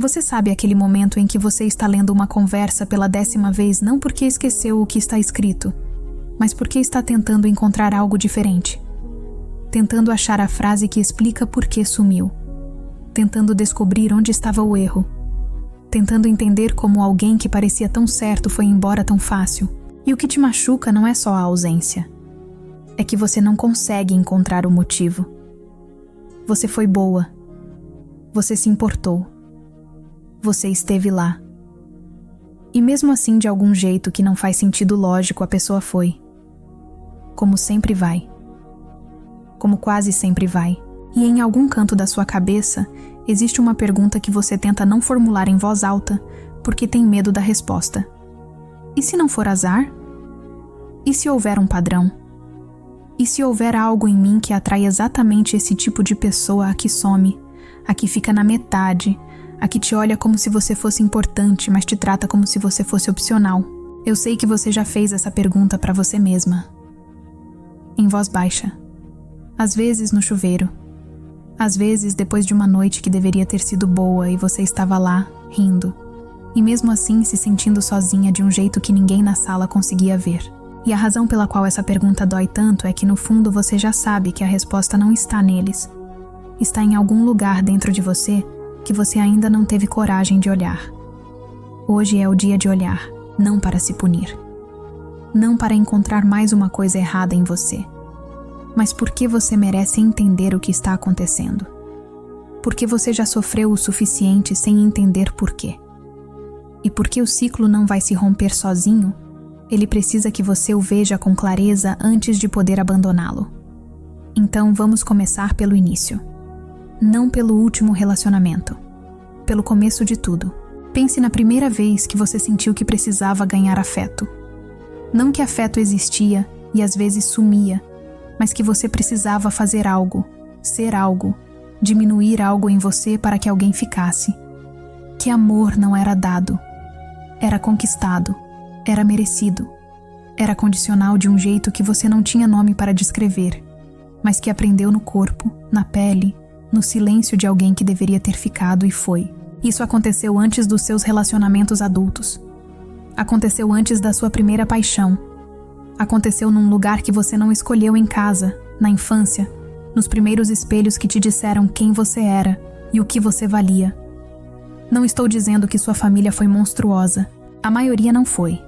Você sabe aquele momento em que você está lendo uma conversa pela 10ª vez não porque esqueceu o que está escrito, mas porque está tentando encontrar algo diferente. Tentando achar a frase que explica por que sumiu. Tentando descobrir onde estava o erro. Tentando entender como alguém que parecia tão certo foi embora tão fácil. E o que te machuca não é só a ausência. É que você não consegue encontrar o motivo. Você foi boa. Você se importou. Você esteve lá. E mesmo assim, de algum jeito que não faz sentido lógico, a pessoa foi. Como sempre vai. Como quase sempre vai. E em algum canto da sua cabeça, existe uma pergunta que você tenta não formular em voz alta, porque tem medo da resposta. E se não for azar? E se houver um padrão? E se houver algo em mim que atrai exatamente esse tipo de pessoa a que some, a que fica na metade, a que te olha como se você fosse importante, mas te trata como se você fosse opcional? Eu sei que você já fez essa pergunta para você mesma. Em voz baixa. Às vezes no chuveiro. Às vezes depois de uma noite que deveria ter sido boa e você estava lá, rindo. E mesmo assim se sentindo sozinha de um jeito que ninguém na sala conseguia ver. E a razão pela qual essa pergunta dói tanto é que no fundo você já sabe que a resposta não está neles. Está em algum lugar dentro de você que você ainda não teve coragem de olhar. Hoje é o dia de olhar, não para se punir. Não para encontrar mais uma coisa errada em você. Mas porque você merece entender o que está acontecendo. Porque você já sofreu o suficiente sem entender por quê. E porque o ciclo não vai se romper sozinho, ele precisa que você o veja com clareza antes de poder abandoná-lo. Então vamos começar pelo início. Não pelo último relacionamento. Pelo começo de tudo. Pense na primeira vez que você sentiu que precisava ganhar afeto. Não que afeto existia e às vezes sumia, mas que você precisava fazer algo, ser algo, diminuir algo em você para que alguém ficasse. Que amor não era dado. Era conquistado. Era merecido. Era condicional de um jeito que você não tinha nome para descrever, mas que aprendeu no corpo, na pele, no silêncio de alguém que deveria ter ficado e foi. Isso aconteceu antes dos seus relacionamentos adultos. Aconteceu antes da sua primeira paixão. Aconteceu num lugar que você não escolheu em casa, na infância, nos primeiros espelhos que te disseram quem você era e o que você valia. Não estou dizendo que sua família foi monstruosa. A maioria não foi.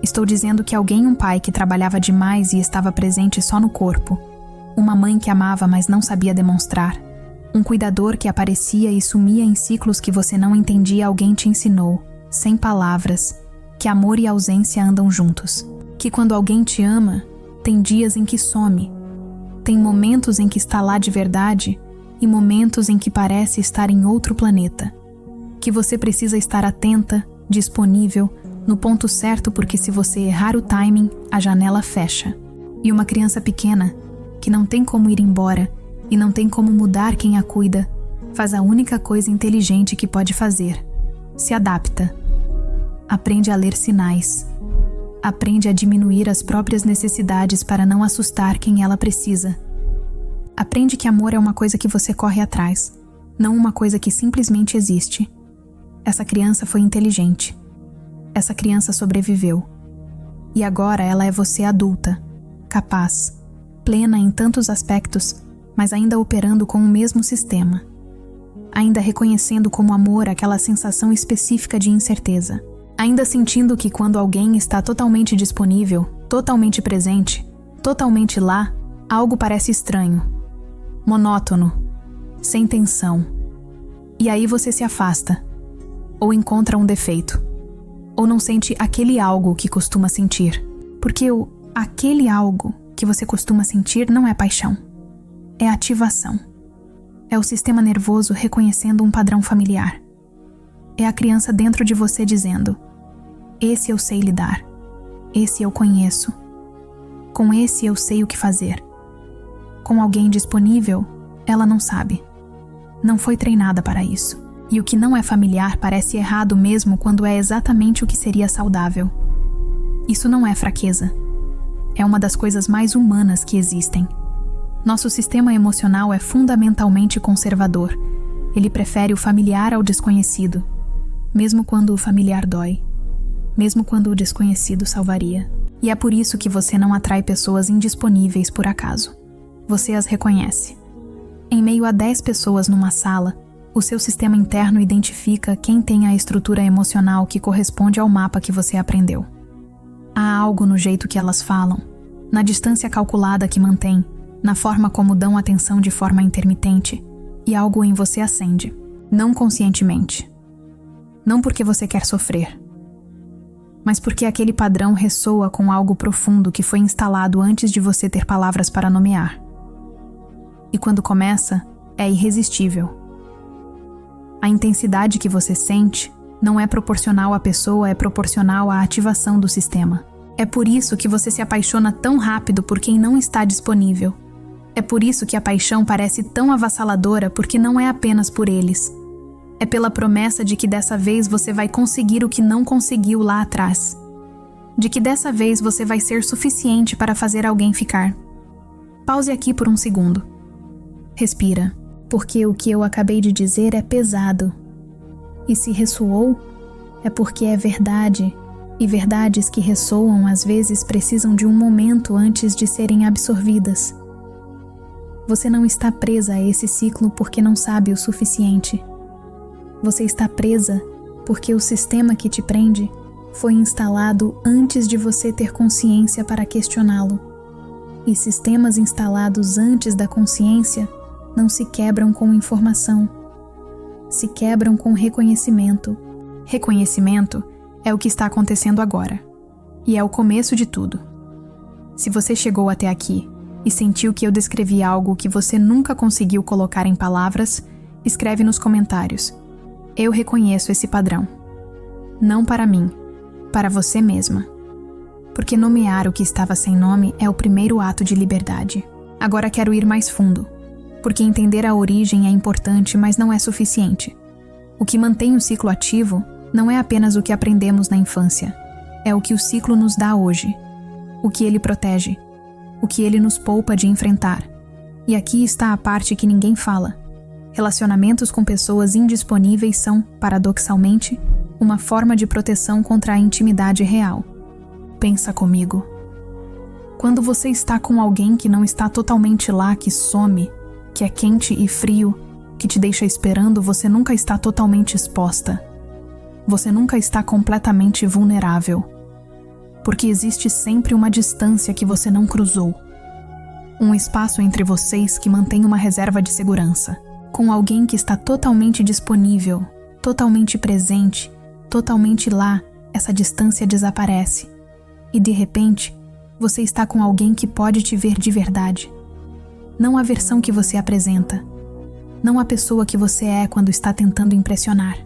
Estou dizendo que um pai que trabalhava demais e estava presente só no corpo. Uma mãe que amava, mas não sabia demonstrar. Um cuidador que aparecia e sumia em ciclos que você não entendia, alguém te ensinou, sem palavras, que amor e ausência andam juntos. Que quando alguém te ama, tem dias em que some. Tem momentos em que está lá de verdade e momentos em que parece estar em outro planeta. Que você precisa estar atenta, disponível, no ponto certo, porque se você errar o timing, a janela fecha. E uma criança pequena, que não tem como ir embora e não tem como mudar quem a cuida, faz a única coisa inteligente que pode fazer: se adapta. Aprende a ler sinais. Aprende a diminuir as próprias necessidades para não assustar quem ela precisa. Aprende que amor é uma coisa que você corre atrás, não uma coisa que simplesmente existe. Essa criança foi inteligente. Essa criança sobreviveu. E agora ela é você adulta, capaz, plena em tantos aspectos, mas ainda operando com o mesmo sistema. Ainda reconhecendo como amor aquela sensação específica de incerteza. Ainda sentindo que quando alguém está totalmente disponível, totalmente presente, totalmente lá, algo parece estranho, monótono, sem tensão. E aí você se afasta, ou encontra um defeito, ou não sente aquele algo que costuma sentir. Porque aquele algo que você costuma sentir não é paixão, é ativação. É o sistema nervoso reconhecendo um padrão familiar. É a criança dentro de você dizendo: esse eu sei lidar, esse eu conheço, com esse eu sei o que fazer. Com alguém disponível, ela não sabe. Não foi treinada para isso. E o que não é familiar parece errado mesmo quando é exatamente o que seria saudável. Isso não é fraqueza. É uma das coisas mais humanas que existem. Nosso sistema emocional é fundamentalmente conservador, Ele prefere o familiar ao desconhecido, mesmo quando o familiar dói, mesmo quando o desconhecido salvaria. E é por isso que você não atrai pessoas indisponíveis por acaso. Você as reconhece. Em meio a 10 pessoas numa sala, o seu sistema interno identifica quem tem a estrutura emocional que corresponde ao mapa que você aprendeu. Há algo no jeito que elas falam, na distância calculada que mantém, na forma como dão atenção de forma intermitente, e algo em você acende, não conscientemente. Não porque você quer sofrer, mas porque aquele padrão ressoa com algo profundo que foi instalado antes de você ter palavras para nomear. E quando começa, é irresistível. A intensidade que você sente não é proporcional à pessoa, é proporcional à ativação do sistema. É por isso que você se apaixona tão rápido por quem não está disponível. É por isso que a paixão parece tão avassaladora, porque não é apenas por eles. É pela promessa de que dessa vez você vai conseguir o que não conseguiu lá atrás. De que dessa vez você vai ser suficiente para fazer alguém ficar. Pause aqui por um segundo. Respira, porque o que eu acabei de dizer é pesado. E se ressoou, é porque é verdade, e verdades que ressoam às vezes precisam de um momento antes de serem absorvidas. Você não está presa a esse ciclo porque não sabe o suficiente. Você está presa porque o sistema que te prende foi instalado antes de você ter consciência para questioná-lo. E sistemas instalados antes da consciência não se quebram com informação. Se quebram com reconhecimento. Reconhecimento é o que está acontecendo agora. E é o começo de tudo. Se você chegou até aqui e sentiu que eu descrevi algo que você nunca conseguiu colocar em palavras, escreve nos comentários. Eu reconheço esse padrão. Não para mim, para você mesma. Porque nomear o que estava sem nome é o primeiro ato de liberdade. Agora quero ir mais fundo. Porque entender a origem é importante, mas não é suficiente. O que mantém o ciclo ativo não é apenas o que aprendemos na infância. É o que o ciclo nos dá hoje. O que ele protege. O que ele nos poupa de enfrentar. E aqui está a parte que ninguém fala. Relacionamentos com pessoas indisponíveis são, paradoxalmente, uma forma de proteção contra a intimidade real. Pensa comigo. Quando você está com alguém que não está totalmente lá, que some, que é quente e frio, que te deixa esperando, você nunca está totalmente exposta. Você nunca está completamente vulnerável. Porque existe sempre uma distância que você não cruzou. Um espaço entre vocês que mantém uma reserva de segurança. Com alguém que está totalmente disponível, totalmente presente, totalmente lá, essa distância desaparece. E de repente, você está com alguém que pode te ver de verdade. Não a versão que você apresenta. Não a pessoa que você é quando está tentando impressionar.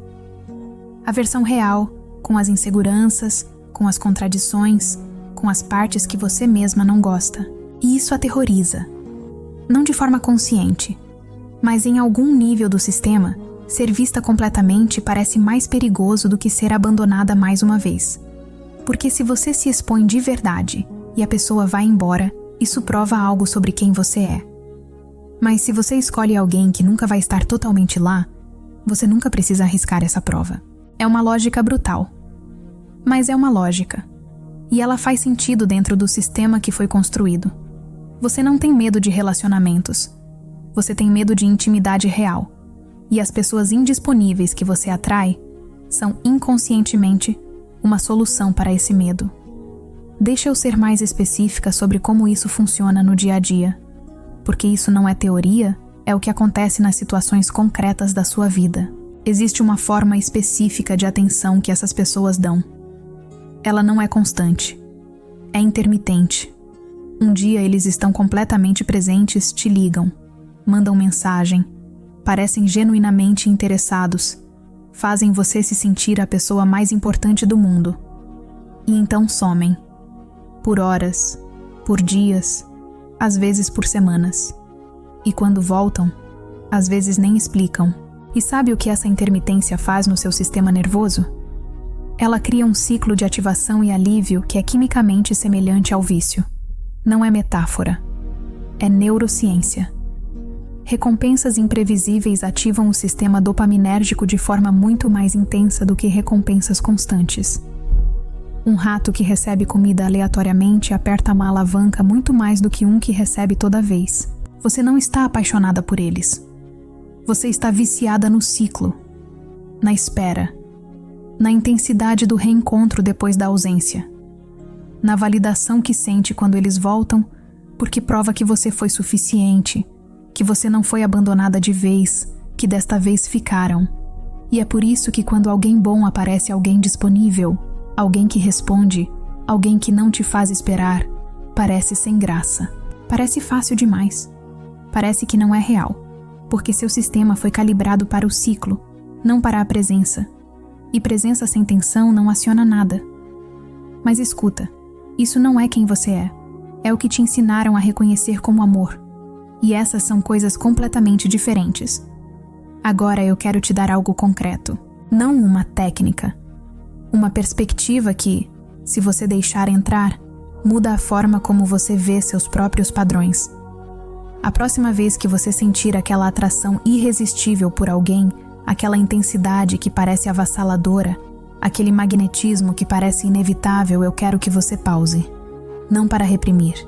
A versão real, com as inseguranças, com as contradições, com as partes que você mesma não gosta. E isso aterroriza. Não de forma consciente, mas em algum nível do sistema, ser vista completamente parece mais perigoso do que ser abandonada mais uma vez. Porque se você se expõe de verdade e a pessoa vai embora, isso prova algo sobre quem você é. Mas se você escolhe alguém que nunca vai estar totalmente lá, você nunca precisa arriscar essa prova. É uma lógica brutal. Mas é uma lógica. E ela faz sentido dentro do sistema que foi construído. Você não tem medo de relacionamentos. Você tem medo de intimidade real. E as pessoas indisponíveis que você atrai são inconscientemente uma solução para esse medo. Deixa eu ser mais específica sobre como isso funciona no dia a dia. Porque isso não é teoria, é o que acontece nas situações concretas da sua vida. Existe uma forma específica de atenção que essas pessoas dão. Ela não é constante. É intermitente. Um dia eles estão completamente presentes, te ligam, mandam mensagem, parecem genuinamente interessados, fazem você se sentir a pessoa mais importante do mundo. E então somem. Por horas, por dias, às vezes por semanas. E quando voltam, às vezes nem explicam. E sabe o que essa intermitência faz no seu sistema nervoso? Ela cria um ciclo de ativação e alívio que é quimicamente semelhante ao vício. Não é metáfora. É neurociência. Recompensas imprevisíveis ativam o sistema dopaminérgico de forma muito mais intensa do que recompensas constantes. Um rato que recebe comida aleatoriamente aperta uma alavanca muito mais do que um que recebe toda vez. Você não está apaixonada por eles. Você está viciada no ciclo, na espera, na intensidade do reencontro depois da ausência, na validação que sente quando eles voltam, porque prova que você foi suficiente, que você não foi abandonada de vez, que desta vez ficaram. E é por isso que quando alguém bom aparece alguém disponível, alguém que responde, alguém que não te faz esperar, parece sem graça. Parece fácil demais. Parece que não é real, porque seu sistema foi calibrado para o ciclo, não para a presença. E presença sem tensão não aciona nada. Mas escuta, isso não é quem você é. É o que te ensinaram a reconhecer como amor. E essas são coisas completamente diferentes. Agora eu quero te dar algo concreto, não uma técnica. Uma perspectiva que, se você deixar entrar, muda a forma como você vê seus próprios padrões. A próxima vez que você sentir aquela atração irresistível por alguém, aquela intensidade que parece avassaladora, aquele magnetismo que parece inevitável, eu quero que você pause. Não para reprimir,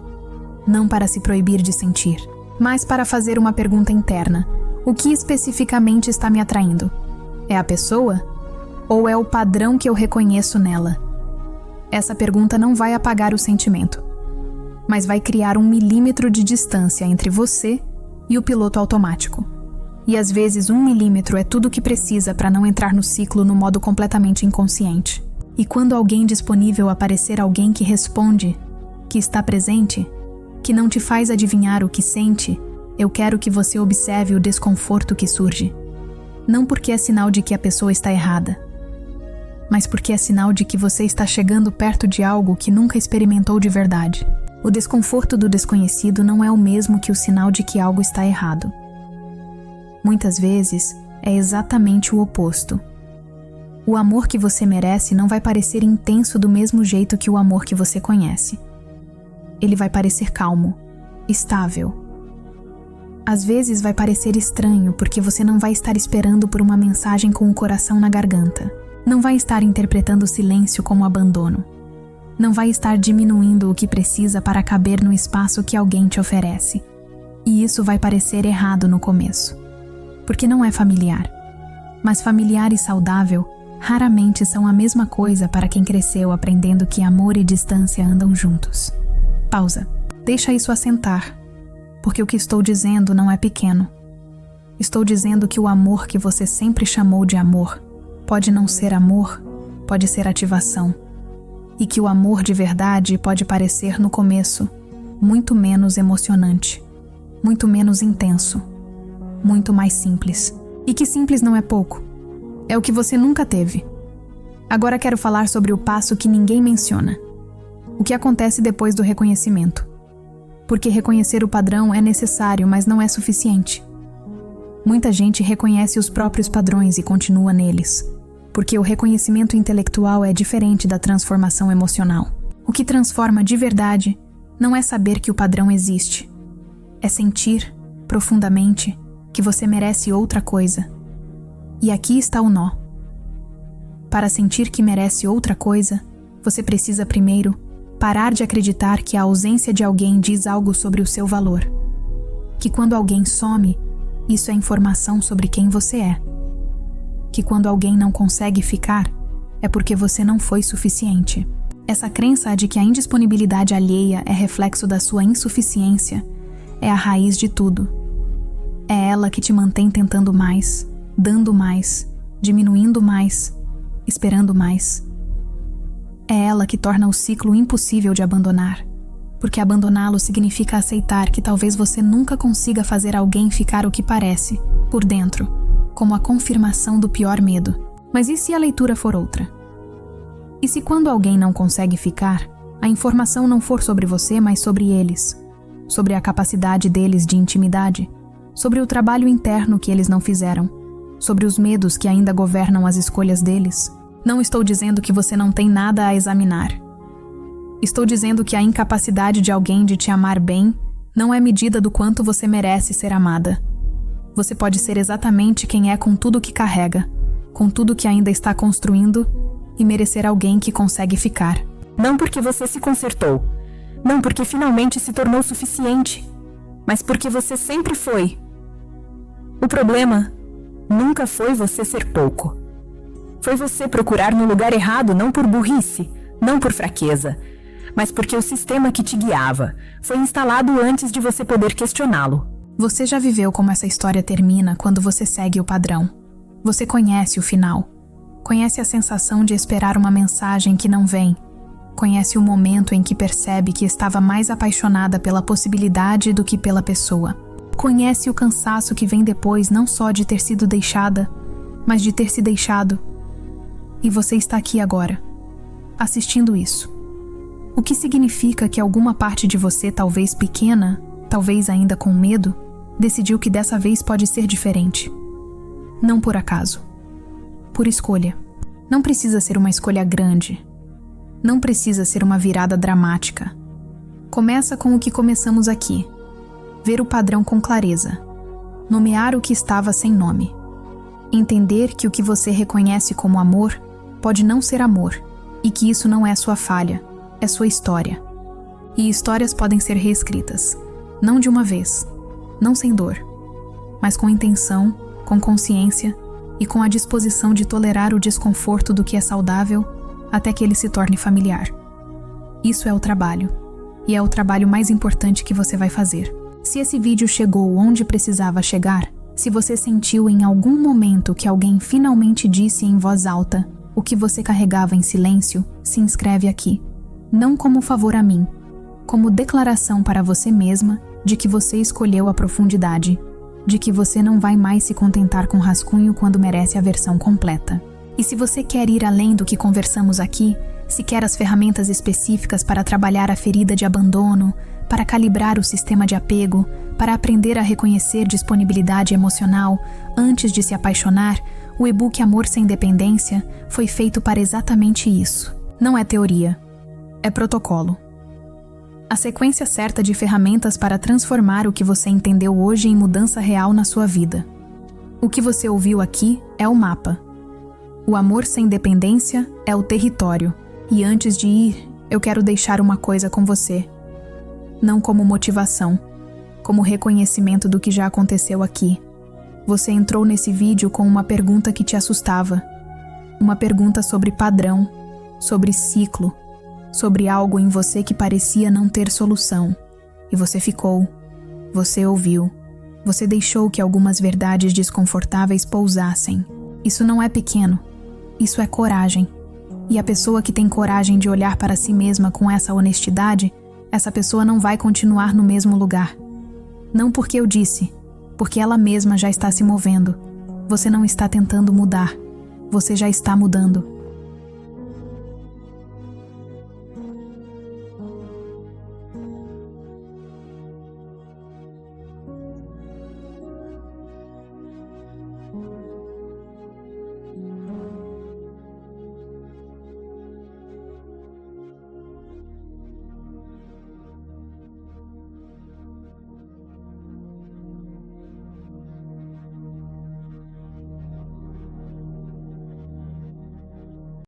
não para se proibir de sentir, mas para fazer uma pergunta interna. O que especificamente está me atraindo? É a pessoa? Ou é o padrão que eu reconheço nela? Essa pergunta não vai apagar o sentimento, mas vai criar 1 milímetro de distância entre você e o piloto automático. E às vezes 1 milímetro é tudo o que precisa para não entrar no ciclo no modo completamente inconsciente. E quando alguém disponível aparecer, alguém que responde, que está presente, que não te faz adivinhar o que sente, eu quero que você observe o desconforto que surge. Não porque é sinal de que a pessoa está errada, mas porque é sinal de que você está chegando perto de algo que nunca experimentou de verdade. O desconforto do desconhecido não é o mesmo que o sinal de que algo está errado. Muitas vezes, é exatamente o oposto. O amor que você merece não vai parecer intenso do mesmo jeito que o amor que você conhece. Ele vai parecer calmo, estável. Às vezes vai parecer estranho porque você não vai estar esperando por uma mensagem com o coração na garganta. Não vai estar interpretando o silêncio como abandono. Não vai estar diminuindo o que precisa para caber no espaço que alguém te oferece. E isso vai parecer errado no começo, porque não é familiar. Mas familiar e saudável raramente são a mesma coisa para quem cresceu aprendendo que amor e distância andam juntos. Pausa. Deixa isso assentar, porque o que estou dizendo não é pequeno. Estou dizendo que o amor que você sempre chamou de amor pode não ser amor, pode ser ativação. E que o amor de verdade pode parecer, no começo, muito menos emocionante, muito menos intenso, muito mais simples. E que simples não é pouco. É o que você nunca teve. Agora quero falar sobre o passo que ninguém menciona. O que acontece depois do reconhecimento. Porque reconhecer o padrão é necessário, mas não é suficiente. Muita gente reconhece os próprios padrões e continua neles, porque o reconhecimento intelectual é diferente da transformação emocional. O que transforma de verdade não é saber que o padrão existe. É sentir, profundamente, que você merece outra coisa. E aqui está o nó. Para sentir que merece outra coisa, você precisa primeiro parar de acreditar que a ausência de alguém diz algo sobre o seu valor. Que quando alguém some, isso é informação sobre quem você é. Que quando alguém não consegue ficar, é porque você não foi suficiente. Essa crença de que a indisponibilidade alheia é reflexo da sua insuficiência é a raiz de tudo. É ela que te mantém tentando mais, dando mais, diminuindo mais, esperando mais. É ela que torna o ciclo impossível de abandonar, porque abandoná-lo significa aceitar que talvez você nunca consiga fazer alguém ficar o que parece, por dentro, como a confirmação do pior medo. Mas e se a leitura for outra? E se quando alguém não consegue ficar, a informação não for sobre você, mas sobre eles, sobre a capacidade deles de intimidade, sobre o trabalho interno que eles não fizeram, sobre os medos que ainda governam as escolhas deles? Não estou dizendo que você não tem nada a examinar. Estou dizendo que a incapacidade de alguém de te amar bem não é medida do quanto você merece ser amada. Você pode ser exatamente quem é com tudo que carrega, com tudo que ainda está construindo e merecer alguém que consegue ficar. Não porque você se consertou, não porque finalmente se tornou suficiente, mas porque você sempre foi. O problema nunca foi você ser pouco. Foi você procurar no lugar errado não por burrice, não por fraqueza, mas porque o sistema que te guiava foi instalado antes de você poder questioná-lo. Você já viveu como essa história termina quando você segue o padrão. Você conhece o final. Conhece a sensação de esperar uma mensagem que não vem. Conhece o momento em que percebe que estava mais apaixonada pela possibilidade do que pela pessoa. Conhece o cansaço que vem depois não só de ter sido deixada, mas de ter se deixado. E você está aqui agora, assistindo isso. O que significa que alguma parte de você, talvez pequena, talvez ainda com medo, decidiu que dessa vez pode ser diferente. Não por acaso. Por escolha. Não precisa ser uma escolha grande. Não precisa ser uma virada dramática. Começa com o que começamos aqui. Ver o padrão com clareza. Nomear o que estava sem nome. Entender que o que você reconhece como amor pode não ser amor e que isso não é sua falha, é sua história. E histórias podem ser reescritas. Não de uma vez. Não sem dor. Mas com intenção, com consciência e com a disposição de tolerar o desconforto do que é saudável até que ele se torne familiar. Isso é o trabalho. E é o trabalho mais importante que você vai fazer. Se esse vídeo chegou onde precisava chegar, se você sentiu em algum momento que alguém finalmente disse em voz alta o que você carregava em silêncio, se inscreve aqui. Não como favor a mim, como declaração para você mesma de que você escolheu a profundidade, de que você não vai mais se contentar com rascunho quando merece a versão completa. E se você quer ir além do que conversamos aqui, se quer as ferramentas específicas para trabalhar a ferida de abandono, para calibrar o sistema de apego, para aprender a reconhecer disponibilidade emocional antes de se apaixonar, o e-book Amor Sem Dependência foi feito para exatamente isso. Não é teoria, é protocolo. A sequência certa de ferramentas para transformar o que você entendeu hoje em mudança real na sua vida. O que você ouviu aqui é o mapa. O amor sem dependência é o território. E antes de ir, eu quero deixar uma coisa com você. Não como motivação, como reconhecimento do que já aconteceu aqui. Você entrou nesse vídeo com uma pergunta que te assustava. Uma pergunta sobre padrão, sobre ciclo, sobre algo em você que parecia não ter solução. E você ficou, você ouviu, você deixou que algumas verdades desconfortáveis pousassem. Isso não é pequeno, isso é coragem. E a pessoa que tem coragem de olhar para si mesma com essa honestidade, essa pessoa não vai continuar no mesmo lugar. Não porque eu disse, porque ela mesma já está se movendo. Você não está tentando mudar, você já está mudando.